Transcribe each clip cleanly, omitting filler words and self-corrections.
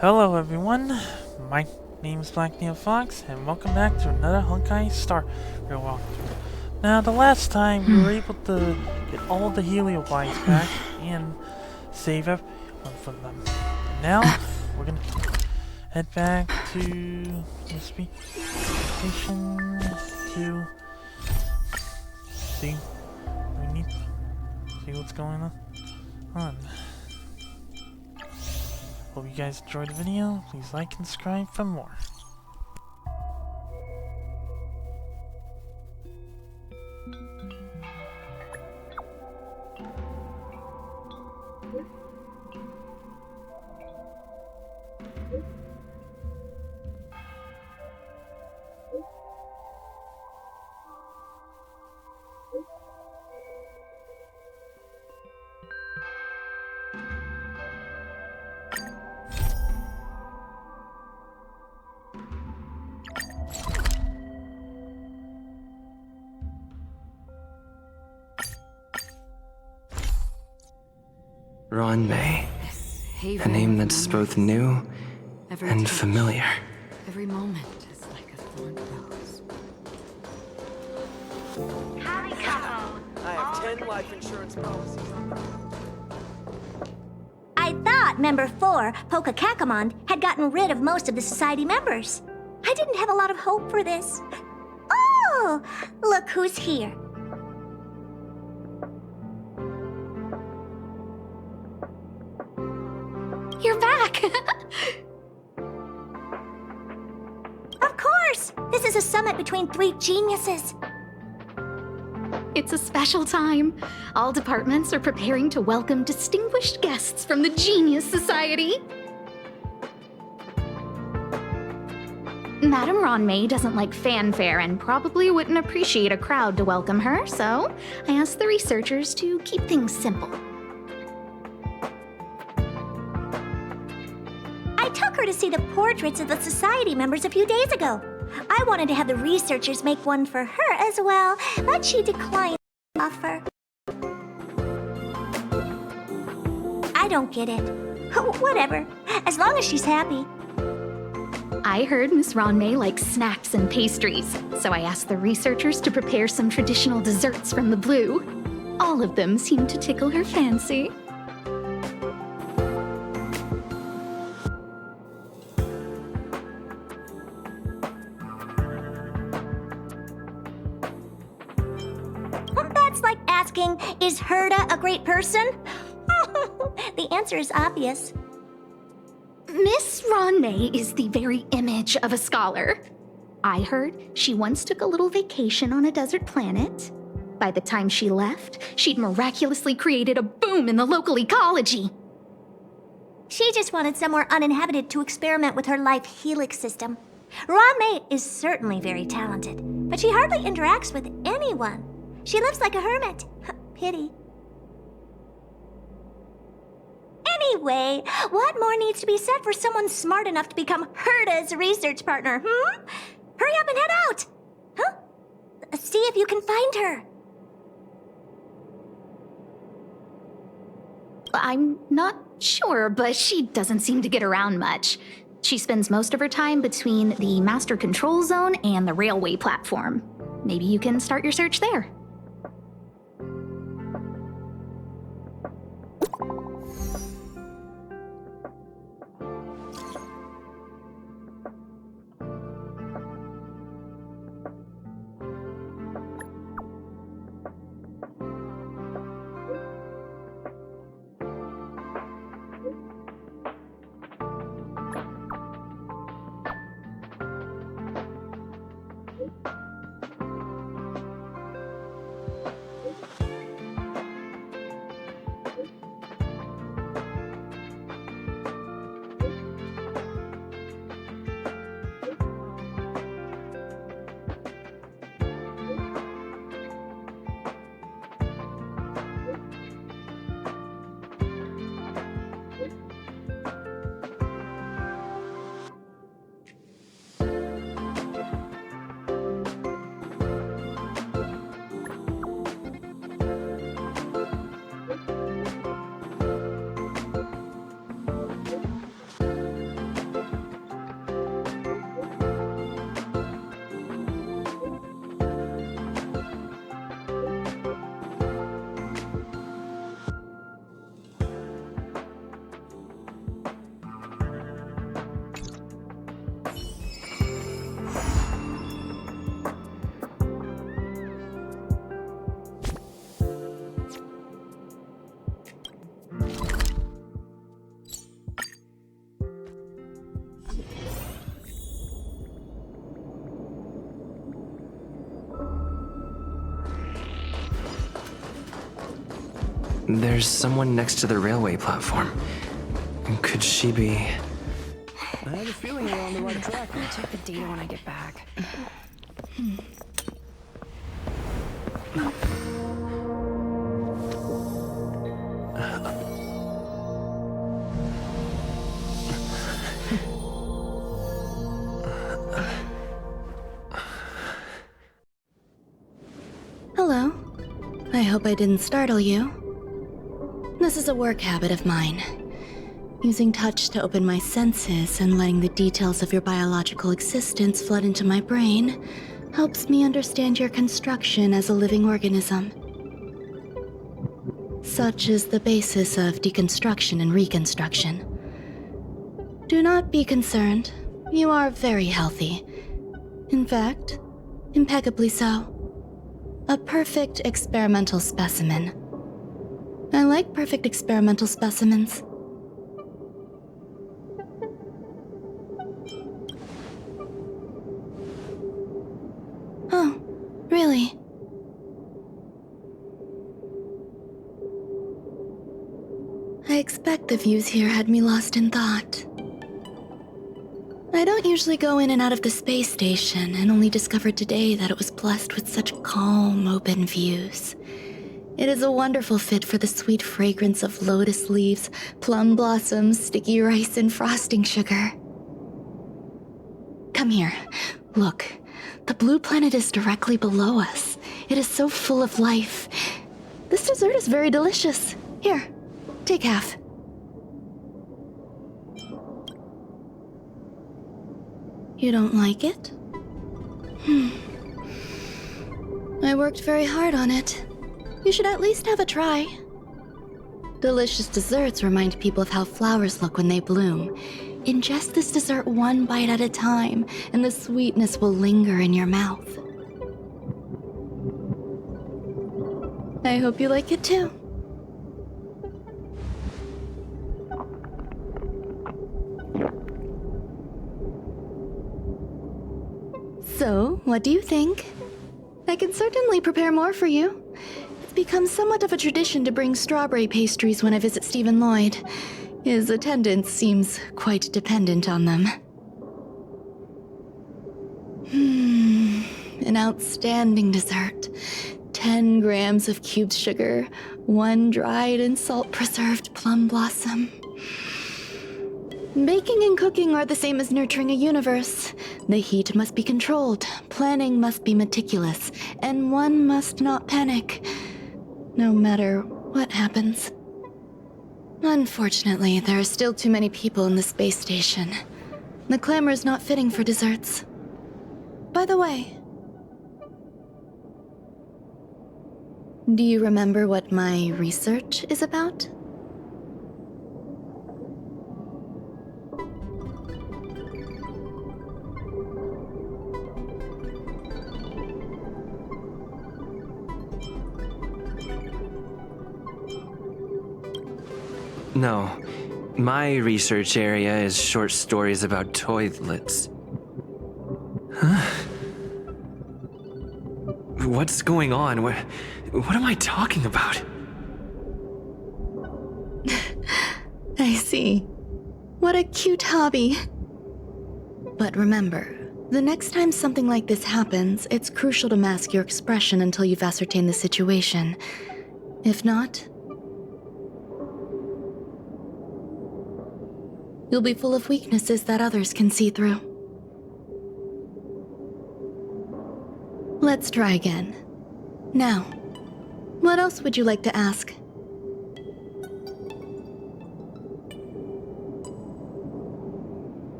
Hello everyone, my name is Black Neil Fox, and welcome back to another honkai Star Rail walkthrough. Now, the last time we were able to get all the Heliobites back and save everyone from them. And now, we're gonna head back to the station to see. We need to see what's going on. Hope you guys enjoyed the video. Please like and subscribe for more. Ron May. A name that's both new and familiar. Every moment is like a thorn rose. Howdy, couple. I have 10 life insurance policies. I thought member 4, Polka Kakamond, had gotten rid of most of the society members. I didn't have a lot of hope for this. Oh, look who's here. You're back! Of course! This is a summit between 3 geniuses. It's a special time. All departments are preparing to welcome distinguished guests from the Genius Society. Madame Ron May doesn't like fanfare and probably wouldn't appreciate a crowd to welcome her, so I asked the researchers to keep things simple. I took her to see the portraits of the society members a few days ago. I wanted to have the researchers make one for her as well, but she declined the offer. I don't get it. Whatever, as long as she's happy. I heard Miss Ron May likes snacks and pastries, so I asked the researchers to prepare some traditional desserts from the blue. All of them seemed to tickle her fancy. That's like asking, is Herda a great person? The answer is obvious. Miss Ron May is the very image of a scholar. I heard she once took a little vacation on a desert planet. By the time she left, she'd miraculously created a boom in the local ecology. She just wanted somewhere uninhabited to experiment with her life helix system. Ron May is certainly very talented, but she hardly interacts with anyone. She lives like a hermit. Pity. Anyway, what more needs to be said for someone smart enough to become Herda's research partner, Hurry up and head out! Huh? See if you can find her. I'm not sure, but she doesn't seem to get around much. She spends most of her time between the master control zone and the railway platform. Maybe you can start your search there. There's someone next to the railway platform. Could she be... I have a feeling we're on the right track. I'll check the data when I get back. Hello. I hope I didn't startle you. This is a work habit of mine. Using touch to open my senses and letting the details of your biological existence flood into my brain helps me understand your construction as a living organism. Such is the basis of deconstruction and reconstruction. Do not be concerned. You are very healthy. In fact, impeccably so. A perfect experimental specimen. I like perfect experimental specimens. Oh, really? I expect the views here had me lost in thought. I don't usually go in and out of the space station, and only discovered today that it was blessed with such calm, open views. It is a wonderful fit for the sweet fragrance of lotus leaves, plum blossoms, sticky rice, and frosting sugar. Come here. Look. The blue planet is directly below us. It is so full of life. This dessert is very delicious. Here, take half. You don't like it? I worked very hard on it. You should at least have a try. Delicious desserts remind people of how flowers look when they bloom. Ingest this dessert one bite at a time, and the sweetness will linger in your mouth. I hope you like it too. So, what do you think? I can certainly prepare more for you. It's become somewhat of a tradition to bring strawberry pastries when I visit Stephen Lloyd. His attendance seems quite dependent on them. An outstanding dessert. 10 grams of cubed sugar, 1 dried and salt-preserved plum blossom. Baking and cooking are the same as nurturing a universe. The heat must be controlled, planning must be meticulous, and one must not panic, no matter what happens. Unfortunately, there are still too many people in the space station. The clamor is not fitting for desserts. By the way, do you remember what my research is about? No. My research area is short stories about toilets. Huh? What's going on? What am I talking about? I see. What a cute hobby. But remember, the next time something like this happens, it's crucial to mask your expression until you've ascertained the situation. If not, you'll be full of weaknesses that others can see through. Let's try again. Now, what else would you like to ask?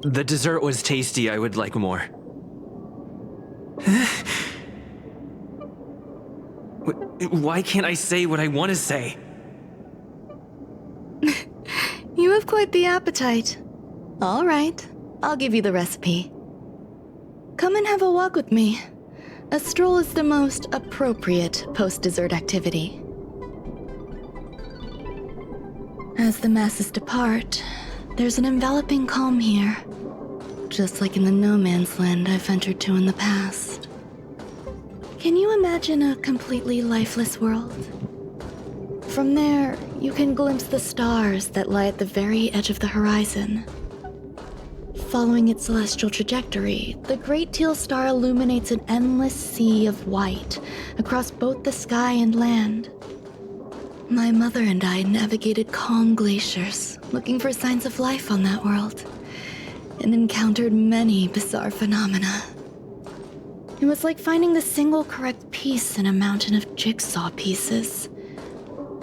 The dessert was tasty. I would like more. Why can't I say what I want to say? You have quite the appetite. All right, I'll give you the recipe. Come and have a walk with me. A stroll is the most appropriate post-dessert activity. As the masses depart, there's an enveloping calm here, just like in the no man's land I've ventured to in the past. Can you imagine a completely lifeless world? From there, you can glimpse the stars that lie at the very edge of the horizon. Following its celestial trajectory, the Great Teal Star illuminates an endless sea of white across both the sky and land. My mother and I navigated calm glaciers, looking for signs of life on that world, and encountered many bizarre phenomena. It was like finding the single correct piece in a mountain of jigsaw pieces.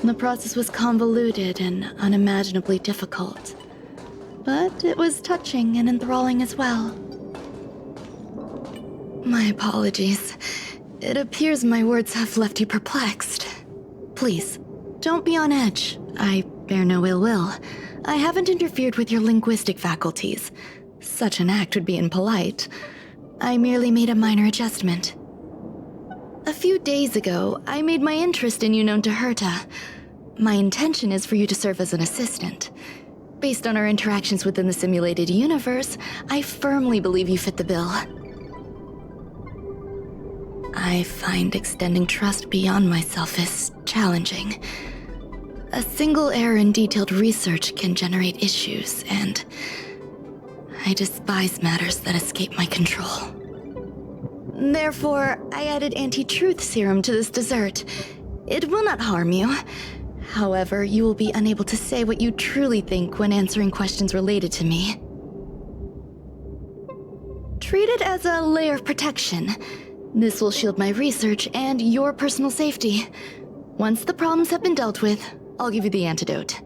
The process was convoluted and unimaginably difficult, but it was touching and enthralling as well. My apologies. It appears my words have left you perplexed. Please, don't be on edge. I bear no ill will. I haven't interfered with your linguistic faculties. Such an act would be impolite. I merely made a minor adjustment. A few days ago, I made my interest in you known to Herta. My intention is for you to serve as an assistant. Based on our interactions within the simulated universe, I firmly believe you fit the bill. I find extending trust beyond myself is challenging. A single error in detailed research can generate issues, and I despise matters that escape my control. Therefore, I added anti-truth serum to this dessert. It will not harm you. However, you will be unable to say what you truly think when answering questions related to me. Treat it as a layer of protection. This will shield my research and your personal safety. Once the problems have been dealt with, I'll give you the antidote.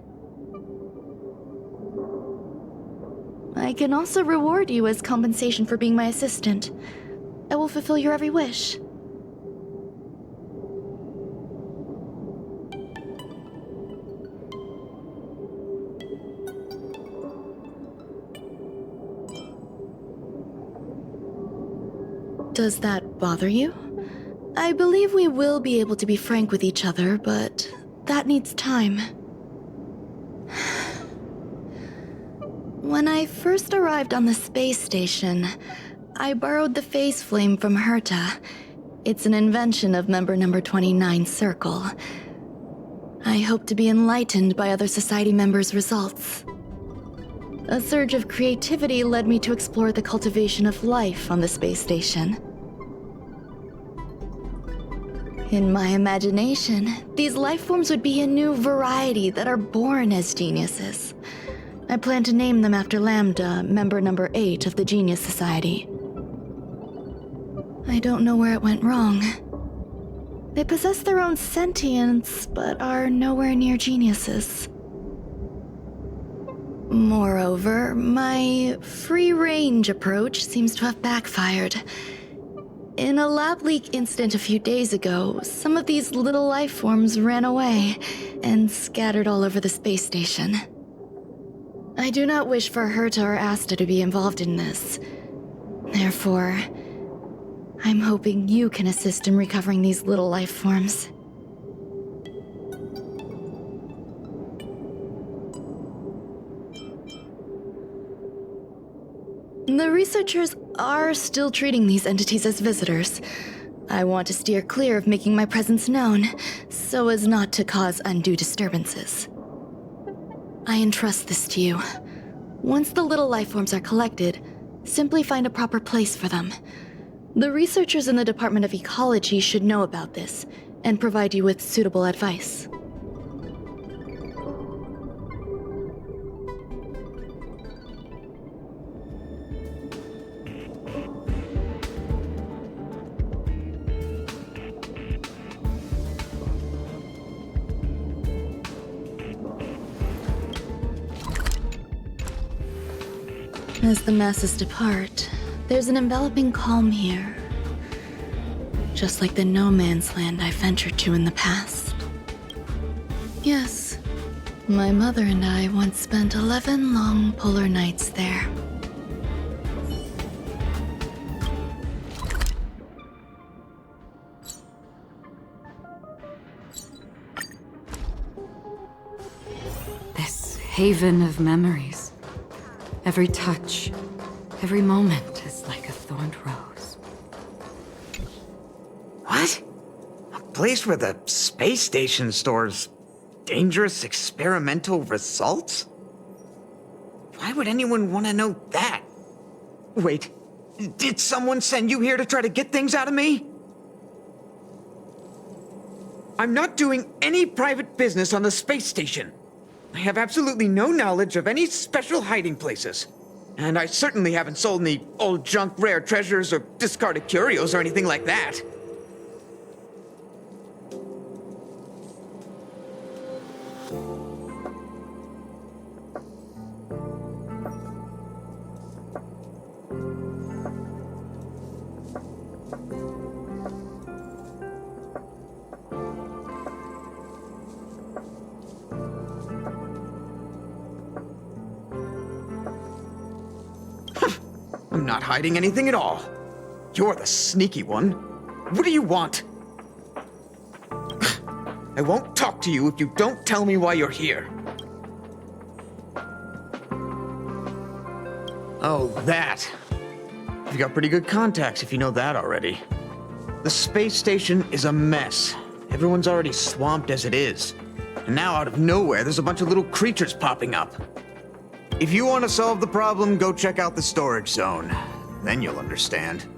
I can also reward you as compensation for being my assistant. I will fulfill your every wish. Does that bother you? I believe we will be able to be frank with each other, but that needs time. When I first arrived on the space station, I borrowed the phase flame from Herta. It's an invention of member number 29 Circle. I hope to be enlightened by other society members' results. A surge of creativity led me to explore the cultivation of life on the space station. In my imagination, these life forms would be a new variety that are born as geniuses. I plan to name them after Lambda, member number 8 of the Genius Society. I don't know where it went wrong. They possess their own sentience, but are nowhere near geniuses. Moreover, my free-range approach seems to have backfired. In a lab leak incident a few days ago, some of these little life forms ran away and scattered all over the space station. I do not wish for Herta or Asta to be involved in this. Therefore, I'm hoping you can assist in recovering these little life forms. The researchers are still treating these entities as visitors. I want to steer clear of making my presence known, so as not to cause undue disturbances. I entrust this to you. Once the little life forms are collected, simply find a proper place for them. The researchers in the Department of Ecology should know about this, and provide you with suitable advice. As the masses depart, there's an enveloping calm here. Just like the no-man's land I ventured to in the past. Yes, my mother and I once spent 11 long polar nights there. This haven of memories. Every touch, every moment is like a thorned rose. What? place where the space station stores dangerous experimental results? Why would anyone want to know that? Wait, did someone send you here to try to get things out of me? I'm not doing any private business on the space station. I have absolutely no knowledge of any special hiding places. And I certainly haven't sold any old junk rare treasures or discarded curios or anything like that. I'm not hiding anything at all. You're the sneaky one. What do you want? I won't talk to you if you don't tell me why you're here. Oh, that. You've got pretty good contacts if you know that already. The space station is a mess. Everyone's already swamped as it is. And now out of nowhere, there's a bunch of little creatures popping up. If you want to solve the problem, go check out the storage zone. Then you'll understand.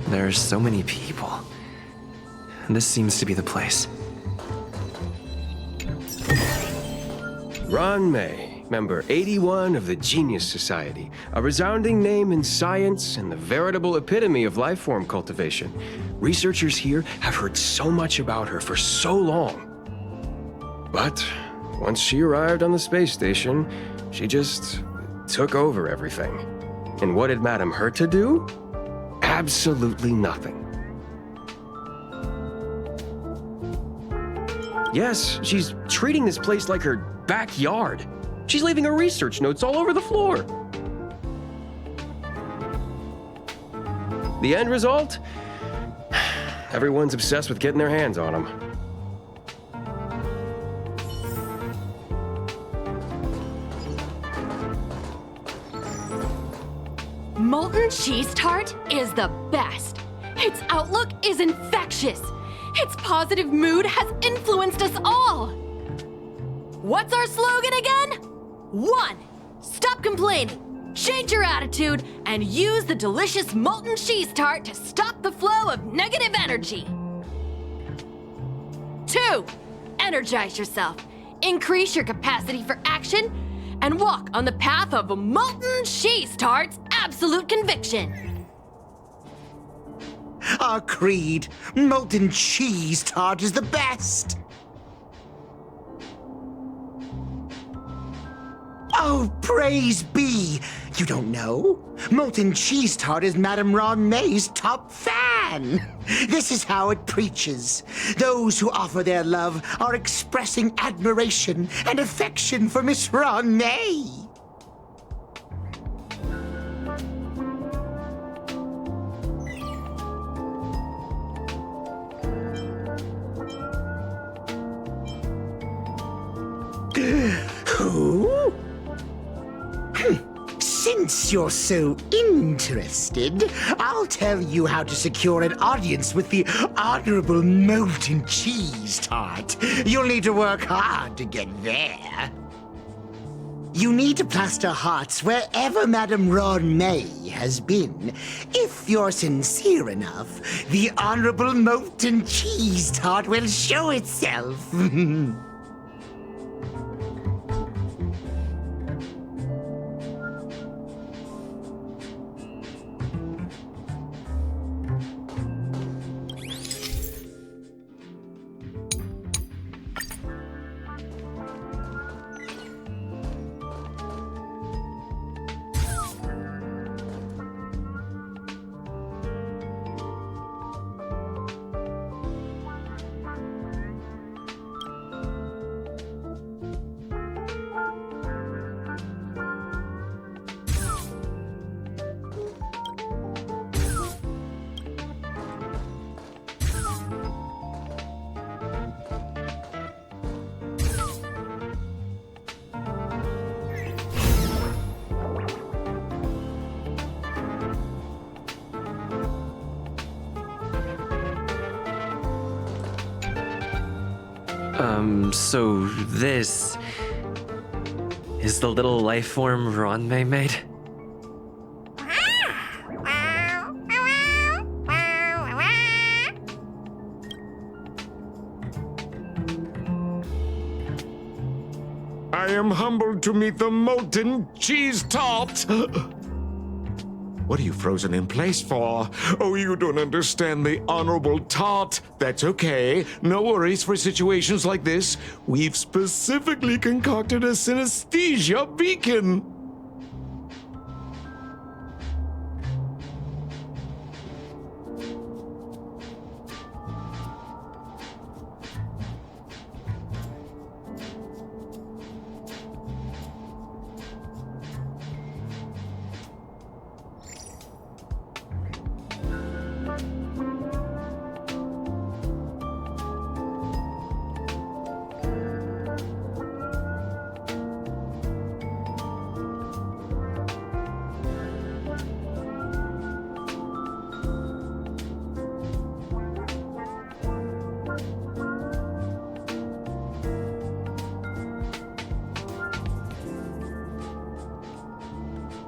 There's so many people. This seems to be the place. Ron May, member 81 of the Genius Society, a resounding name in science and the veritable epitome of life form cultivation. Researchers here have heard so much about her for so long. But once she arrived on the space station, she just took over everything. And what did Madame hurt to do? Absolutely nothing. Yes, she's treating this place like her backyard. She's leaving her research notes all over the floor. The end result? Everyone's obsessed with getting their hands on them. Molten cheese tart is the best. Its outlook is infectious. Its positive mood has influenced us all. What's our slogan again? 1. Stop complaining. Change your attitude and use the delicious molten cheese tart to stop the flow of negative energy. 2. Energize yourself. Increase your capacity for action and walk on the path of molten cheese tart's absolute conviction. Our creed, molten cheese tart is the best. Oh, praise be! You don't know? Molten cheese tart is Madame Ron May's top fan. This is how it preaches. Those who offer their love are expressing admiration and affection for Miss Ron May. Who? Since you're so interested, I'll tell you how to secure an audience with the Honorable Molten Cheese Tart. You'll need to work hard to get there. You need to plaster hearts wherever Madame Ron May has been. If you're sincere enough, the Honorable Molten Cheese Tart will show itself. So this is the little life form Ronmei made? I am humbled to meet the molten cheese tart. What are you frozen in place for? Oh, you don't understand the honorable tart. That's okay. No worries for situations like this. We've specifically concocted a synesthesia beacon.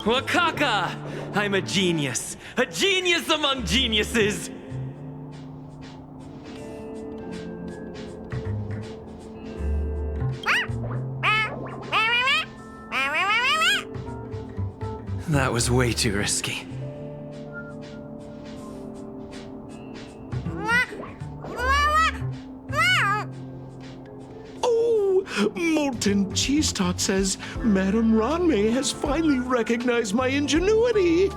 Wakaka! I'm a genius among geniuses! That was way too risky. Molten Cheese Tart says Madame Ronmei has finally recognized my ingenuity.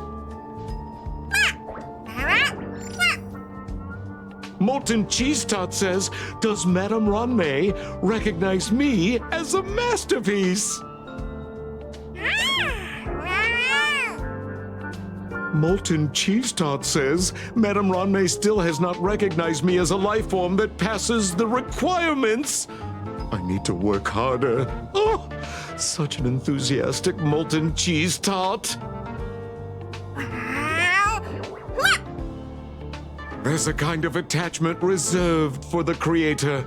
Molten Cheese Tart says, does Madame Ronmei recognize me as a masterpiece? Molten Cheese Tart says, Madame Ronmei still has not recognized me as a life form that passes the requirements. I need to work harder. Oh, such an enthusiastic molten cheese tart. There's a kind of attachment reserved for the creator.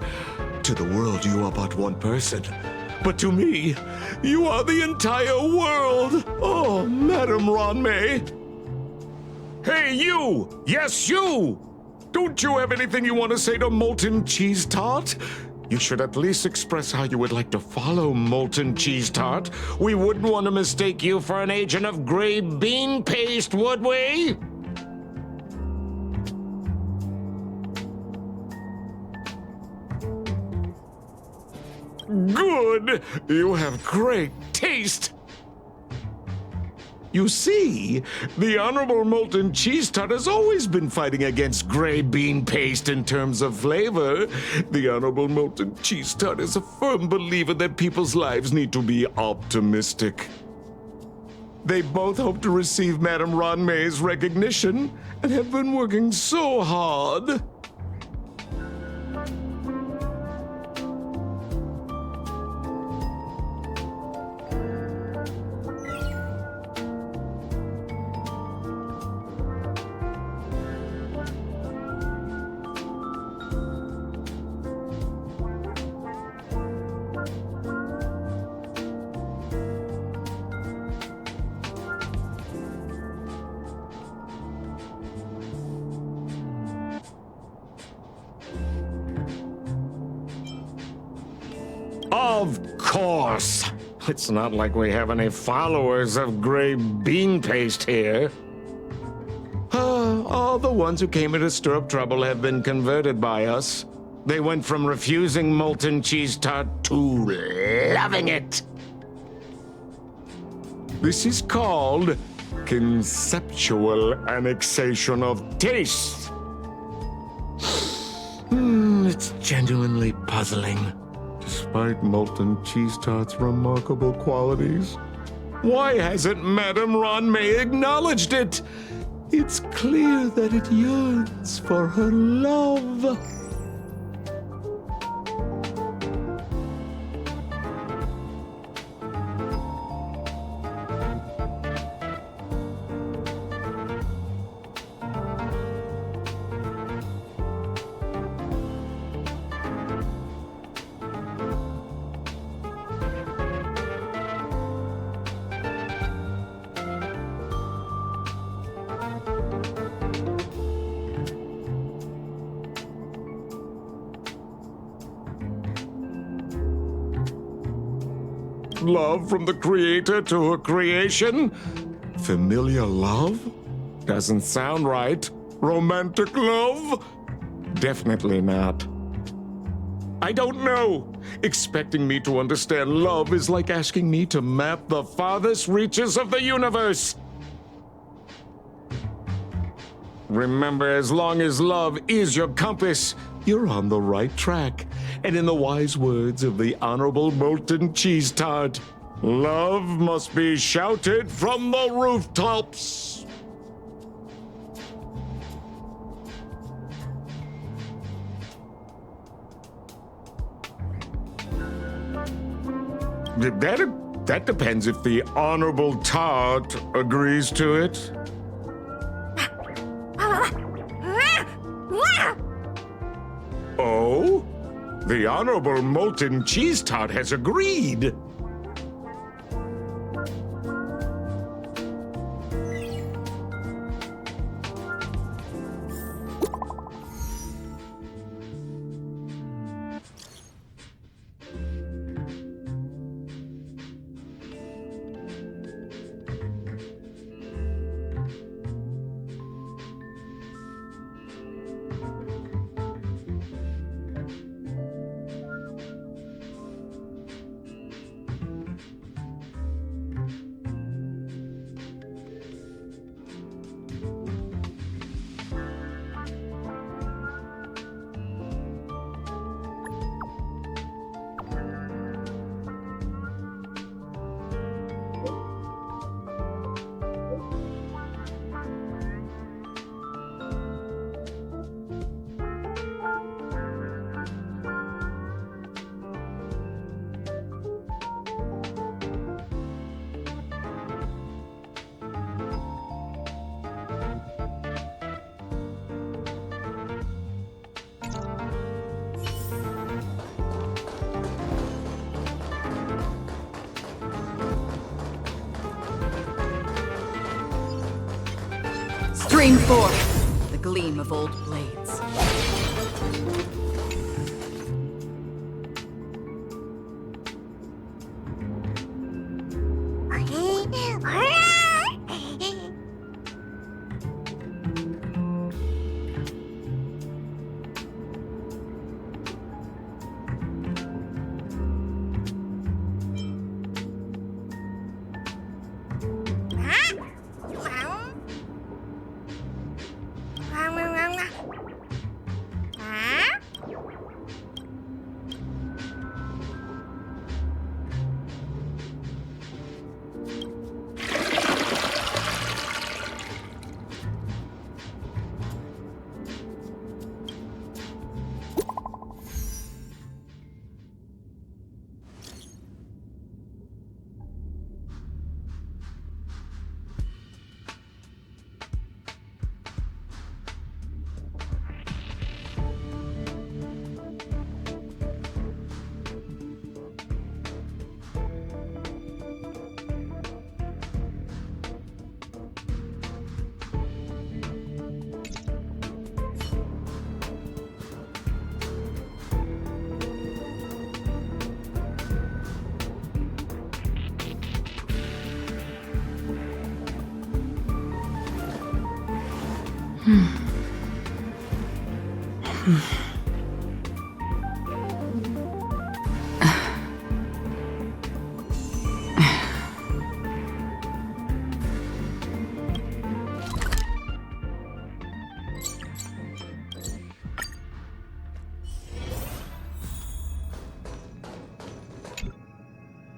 To the world, you are but one person. But to me, you are the entire world. Oh, Madame Ronmei. Hey, you! Yes, you! Don't you have anything you want to say to Molten Cheese Tart? You should at least express how you would like to follow Molten Cheese Tart. We wouldn't want to mistake you for an agent of gray bean paste, would we? Good! You have great taste! You see, the Honorable Molten Cheese Tart has always been fighting against gray bean paste in terms of flavor. The Honorable Molten Cheese Tart is a firm believer that people's lives need to be optimistic. They both hope to receive Madame Ronmei's recognition and have been working so hard. Of course. It's not like we have any followers of gray bean paste here. All the ones who came here to stir up trouble have been converted by us. They went from refusing Molten Cheese Tart to loving it. This is called conceptual annexation of taste. It's genuinely puzzling. Despite Molten Cheese Tart's remarkable qualities, why hasn't Madame Ronmei acknowledged it? It's clear that it yearns for her love. love from the creator to her creation? Familiar love? Doesn't sound right. Romantic love? Definitely not. I don't know. Expecting me to understand love is like asking me to map the farthest reaches of the universe. Remember, as long as love is your compass, you're on the right track. And in the wise words of the Honorable Molten Cheese Tart, love must be shouted from the rooftops. That depends if the Honorable Tart agrees to it. Oh? The Honorable Molten Cheese Tart has agreed. Stream forth the gleam of old blades.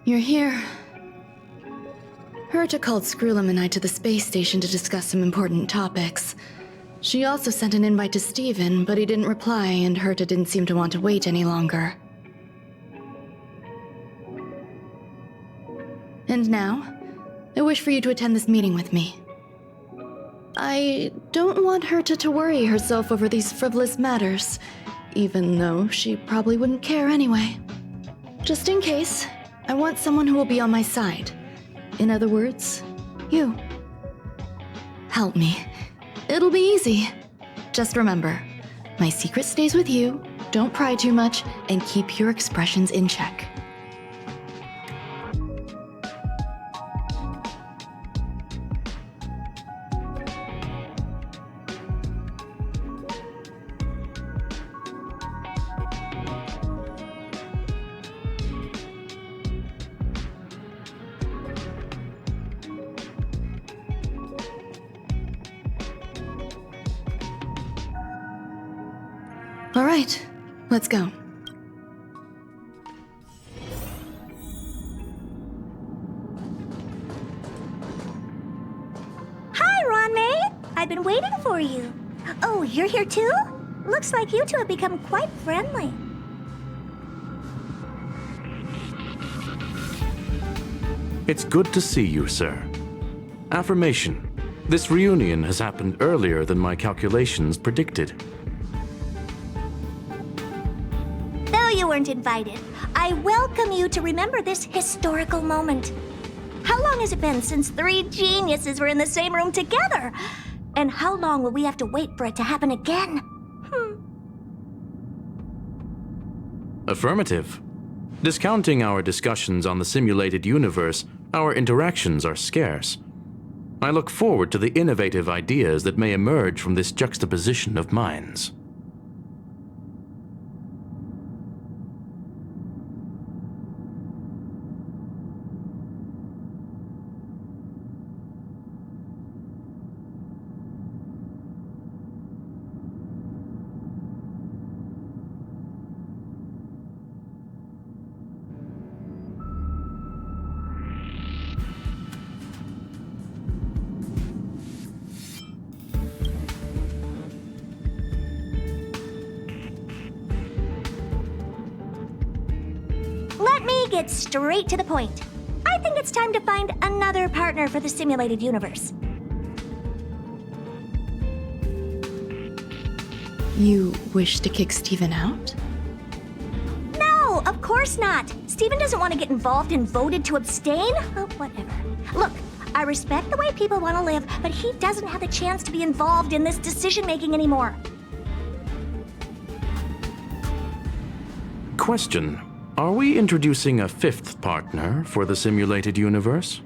You're here. Herta called Skrullum and I to the space station to discuss some important topics. She also sent an invite to Steven, but he didn't reply, and Herta didn't seem to want to wait any longer. And now, I wish for you to attend this meeting with me. I don't want Herta to worry herself over these frivolous matters, even though she probably wouldn't care anyway. Just in case, I want someone who will be on my side. In other words, you. Help me. It'll be easy. Just remember, my secret stays with you, don't pry too much, and keep your expressions in check. All right, let's go. Hi, Ron-May! I've been waiting for you. Oh, you're here too? Looks like you two have become quite friendly. It's good to see you, sir. Affirmation. This reunion has happened earlier than my calculations predicted. Though you weren't invited, I welcome you to remember this historical moment. How long has it been since 3 geniuses were in the same room together? And how long will we have to wait for it to happen again? Affirmative. Discounting our discussions on the simulated universe, our interactions are scarce. I look forward to the innovative ideas that may emerge from this juxtaposition of minds. Let me get straight to the point. I think it's time to find another partner for the simulated universe. You wish to kick Steven out? No, of course not. Steven doesn't want to get involved and voted to abstain. Oh, whatever. Look, I respect the way people want to live, but he doesn't have the chance to be involved in this decision-making anymore. Question. Are we introducing a 5th partner for the simulated universe?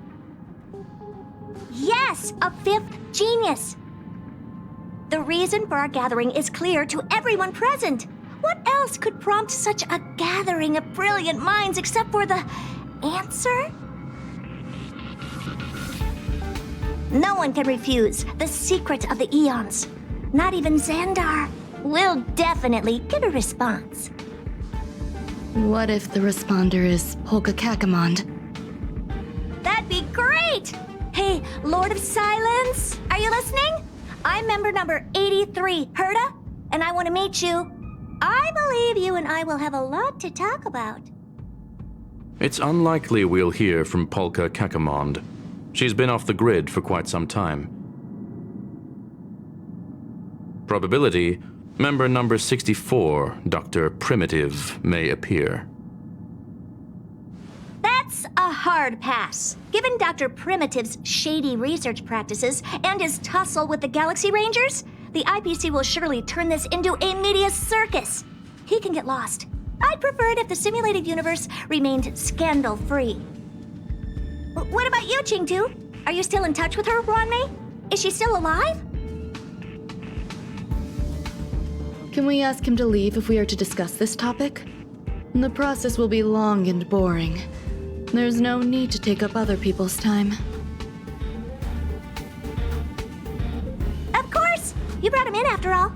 Yes, a 5th genius. The reason for our gathering is clear to everyone present. What else could prompt such a gathering of brilliant minds except for the answer? No one can refuse the secret of the eons. Not even Xandar. We'll definitely get a response. What if the responder is Polka Kakamond? That'd be great! Hey, Lord of Silence, are you listening? I'm member number 83, Herda, and I want to meet you. I believe you and I will have a lot to talk about. It's unlikely we'll hear from Polka Kakamond. She's been off the grid for quite some time. Probability, member number 64, Dr. Primitive, may appear. That's a hard pass. Given Dr. Primitive's shady research practices and his tussle with the Galaxy Rangers, the IPC will surely turn this into a media circus. He can get lost. I'd prefer it if the simulated universe remained scandal-free. What about you, Chingtu? Are you still in touch with her, Ron-May? Is she still alive? Can we ask him to leave if we are to discuss this topic? The process will be long and boring. There's no need to take up other people's time. Of course! You brought him in after all.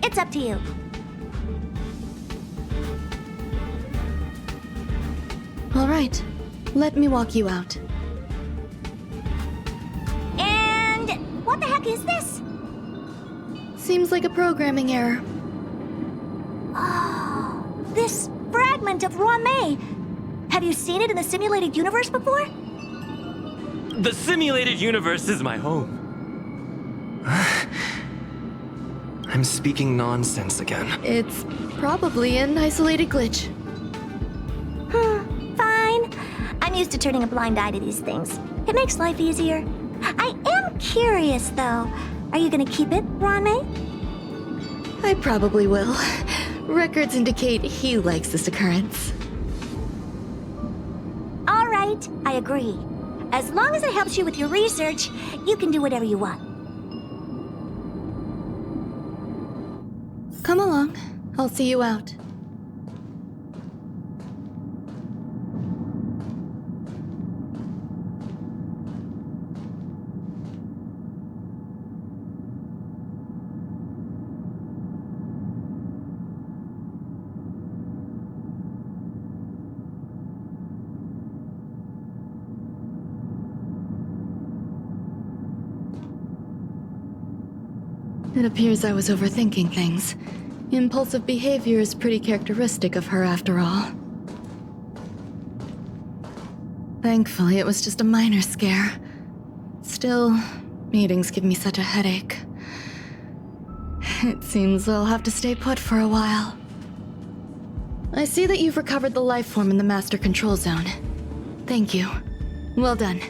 It's up to you. All right, let me walk you out. And what the heck is this? Seems like a programming error. Oh, this fragment of Ron-May. Have you seen it in the simulated universe before? The simulated universe is my home. I'm speaking nonsense again. It's probably an isolated glitch. Fine. I'm used to turning a blind eye to these things. It makes life easier. I am curious, though. Are you gonna keep it, Ron-May? I probably will. Records indicate he likes this occurrence. All right, I agree. As long as it helps you with your research, you can do whatever you want. Come along. I'll see you out. It appears I was overthinking things. Impulsive behavior is pretty characteristic of her after all. Thankfully, it was just a minor scare. Still, meetings give me such a headache. It seems I'll have to stay put for a while. I see that you've recovered the life form in the Master Control Zone. Thank you. Well done.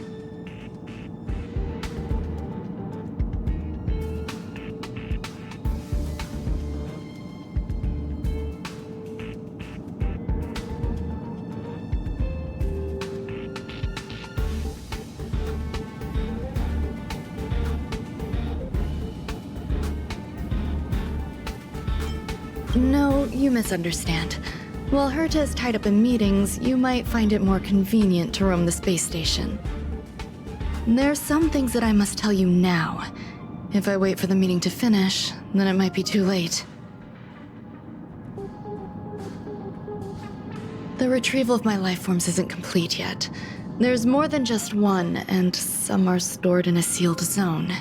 No, you misunderstand. While Herta is tied up in meetings, you might find it more convenient to roam the space station. There are some things that I must tell you now. If I wait for the meeting to finish, then it might be too late. The retrieval of my life forms isn't complete yet. There's more than just one, and some are stored in a sealed zone.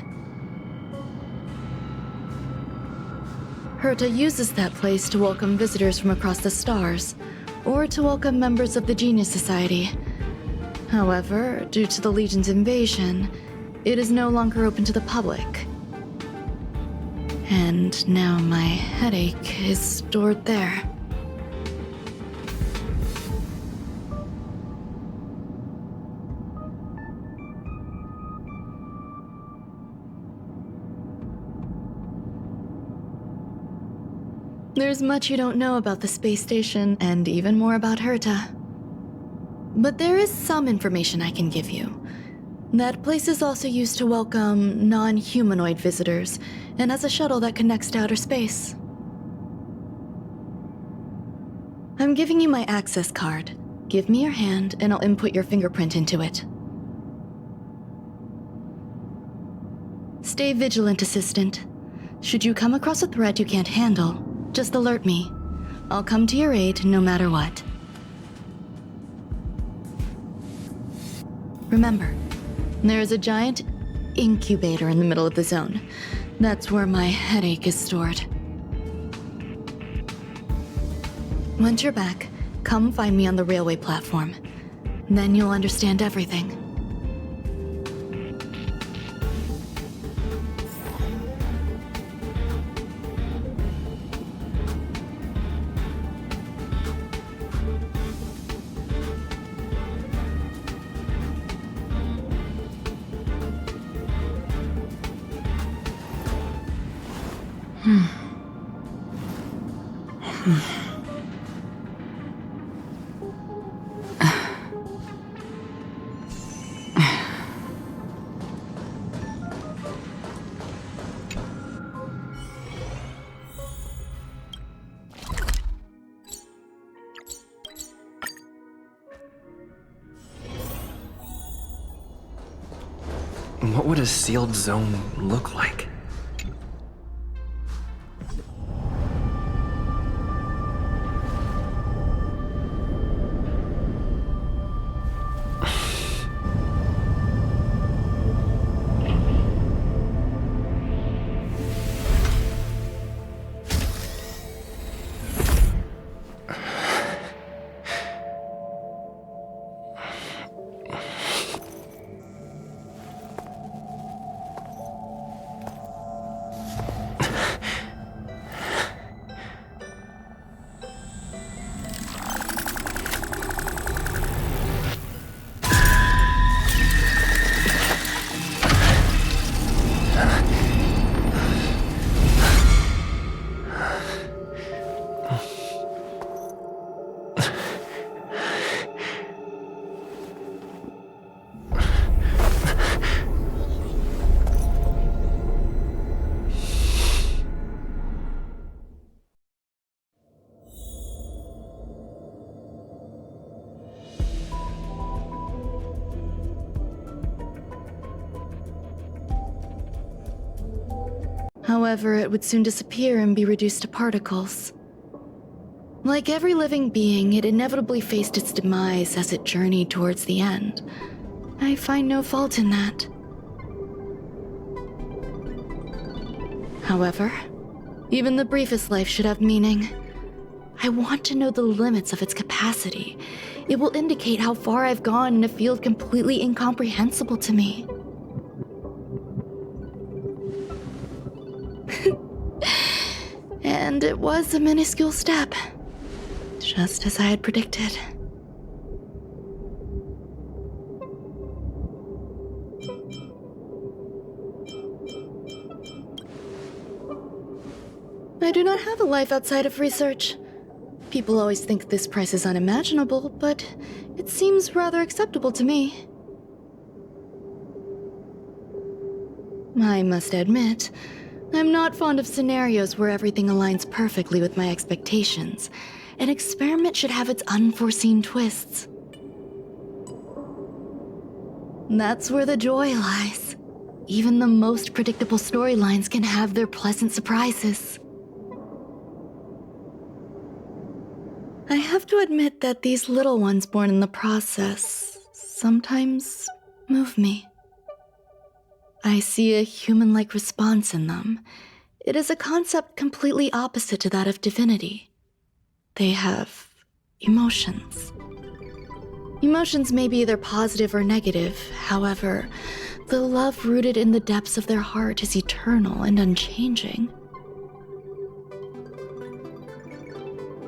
Herta uses that place to welcome visitors from across the stars, or to welcome members of the Genius Society. However, due to the Legion's invasion, it is no longer open to the public. And now my headache is stored there. There's much you don't know about the space station, and even more about Herta. But there is some information I can give you. That place is also used to welcome non-humanoid visitors, and has a shuttle that connects to outer space. I'm giving you my access card. Give me your hand, and I'll input your fingerprint into it. Stay vigilant, Assistant. Should you come across a threat you can't handle, just alert me. I'll come to your aid no matter what. Remember, there is a giant incubator in the middle of the zone. That's where my headache is stored. Once you're back, come find me on the railway platform. Then you'll understand everything. What would a sealed zone look like? However, it would soon disappear and be reduced to particles. Like every living being, it inevitably faced its demise as it journeyed towards the end. I find no fault in that. However, even the briefest life should have meaning. I want to know the limits of its capacity. It will indicate how far I've gone in a field completely incomprehensible to me. And it was a minuscule step, just as I had predicted. I do not have a life outside of research. People always think this price is unimaginable, but it seems rather acceptable to me. I must admit, I'm not fond of scenarios where everything aligns perfectly with my expectations. An experiment should have its unforeseen twists. That's where the joy lies. Even the most predictable storylines can have their pleasant surprises. I have to admit that these little ones born in the process sometimes move me. I see a human-like response in them. It is a concept completely opposite to that of divinity. They have emotions. Emotions may be either positive or negative. However, the love rooted in the depths of their heart is eternal and unchanging.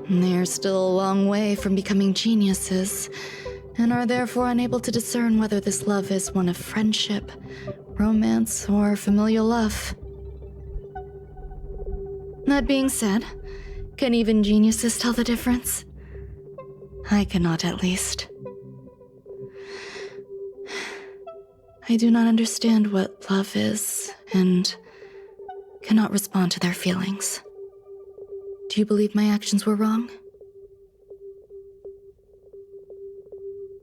They're still a long way from becoming geniuses, and are therefore unable to discern whether this love is one of friendship, romance, or familial love. That being said, can even geniuses tell the difference? I cannot, at least. I do not understand what love is, and cannot respond to their feelings. Do you believe my actions were wrong?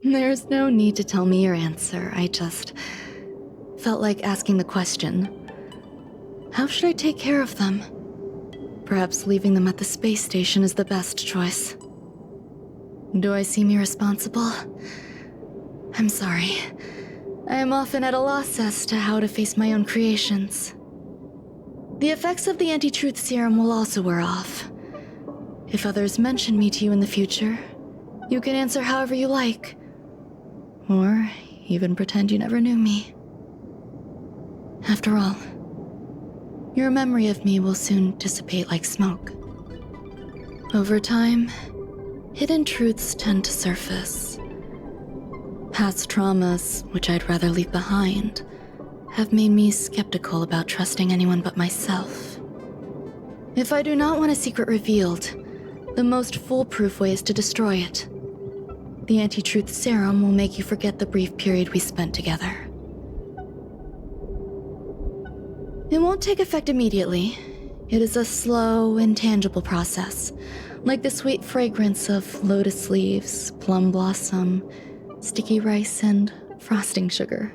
There's no need to tell me your answer. I just felt like asking the question. How should I take care of them? Perhaps leaving them at the space station is the best choice. Do I seem irresponsible? I'm sorry. I am often at a loss as to how to face my own creations. The effects of the anti-truth serum will also wear off. If others mention me to you in the future, you can answer however you like. Or even pretend you never knew me. After all, your memory of me will soon dissipate like smoke. Over time, hidden truths tend to surface. Past traumas, which I'd rather leave behind, have made me skeptical about trusting anyone but myself. If I do not want a secret revealed, the most foolproof way is to destroy it. The anti-truth serum will make you forget the brief period we spent together. It won't take effect immediately. It is a slow, intangible process, like the sweet fragrance of lotus leaves, plum blossom, sticky rice, and frosting sugar.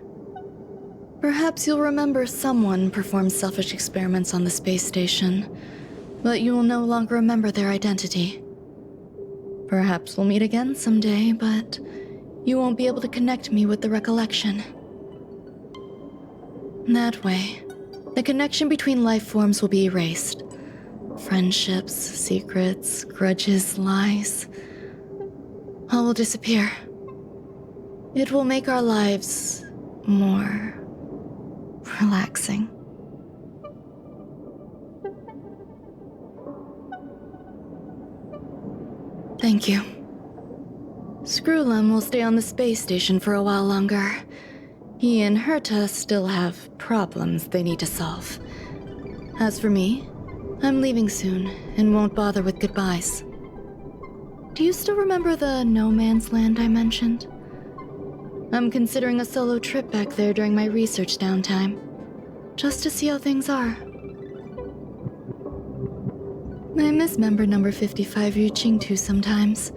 Perhaps you'll remember someone performed selfish experiments on the space station, but you will no longer remember their identity. Perhaps we'll meet again someday, but you won't be able to connect me with the recollection. That way, the connection between life forms will be erased. Friendships, secrets, grudges, lies, all will disappear. It will make our lives more relaxing. Thank you. Screwlum will stay on the space station for a while longer. He and Herta still have problems they need to solve. As for me, I'm leaving soon and won't bother with goodbyes. Do you still remember the no man's land I mentioned? I'm considering a solo trip back there during my research downtime, just to see how things are. I miss member number 55 Yuqingtu sometimes.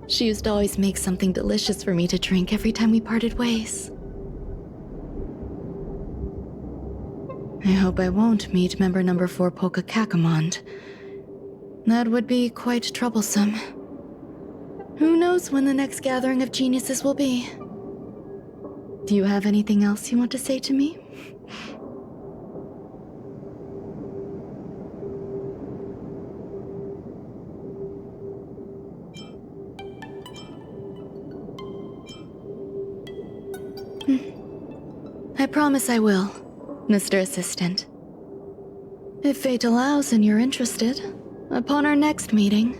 She used to always make something delicious for me to drink every time we parted ways. I hope I won't meet member number 4 Polka Kakamond. That would be quite troublesome. Who knows when the next gathering of geniuses will be? Do you have anything else you want to say to me? I promise I will, Mr. Assistant. If fate allows and you're interested, upon our next meeting,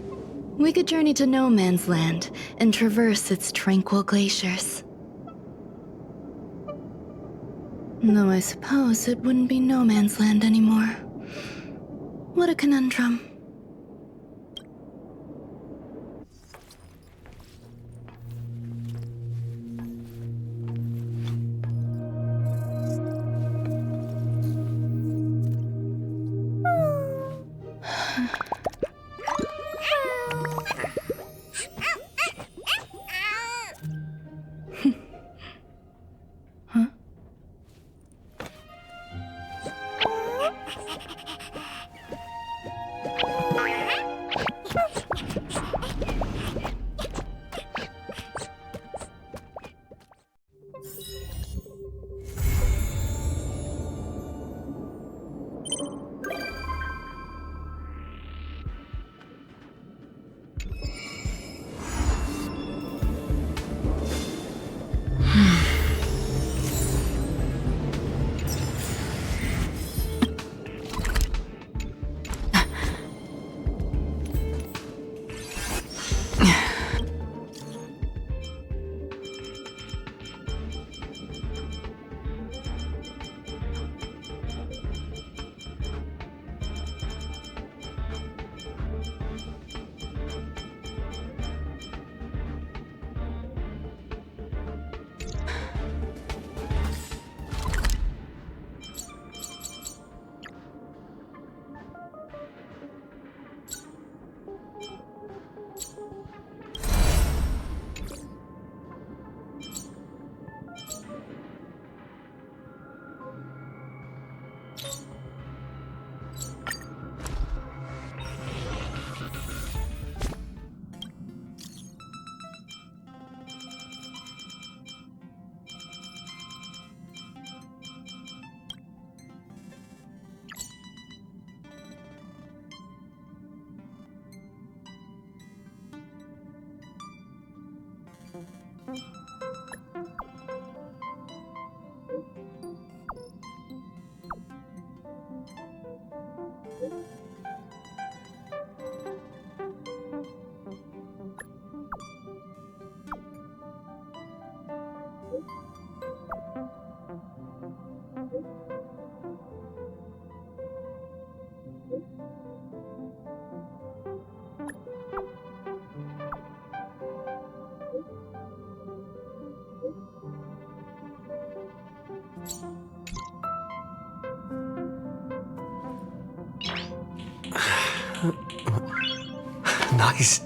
we could journey to No Man's Land and traverse its tranquil glaciers. Though I suppose it wouldn't be No Man's Land anymore. What a conundrum. Nice.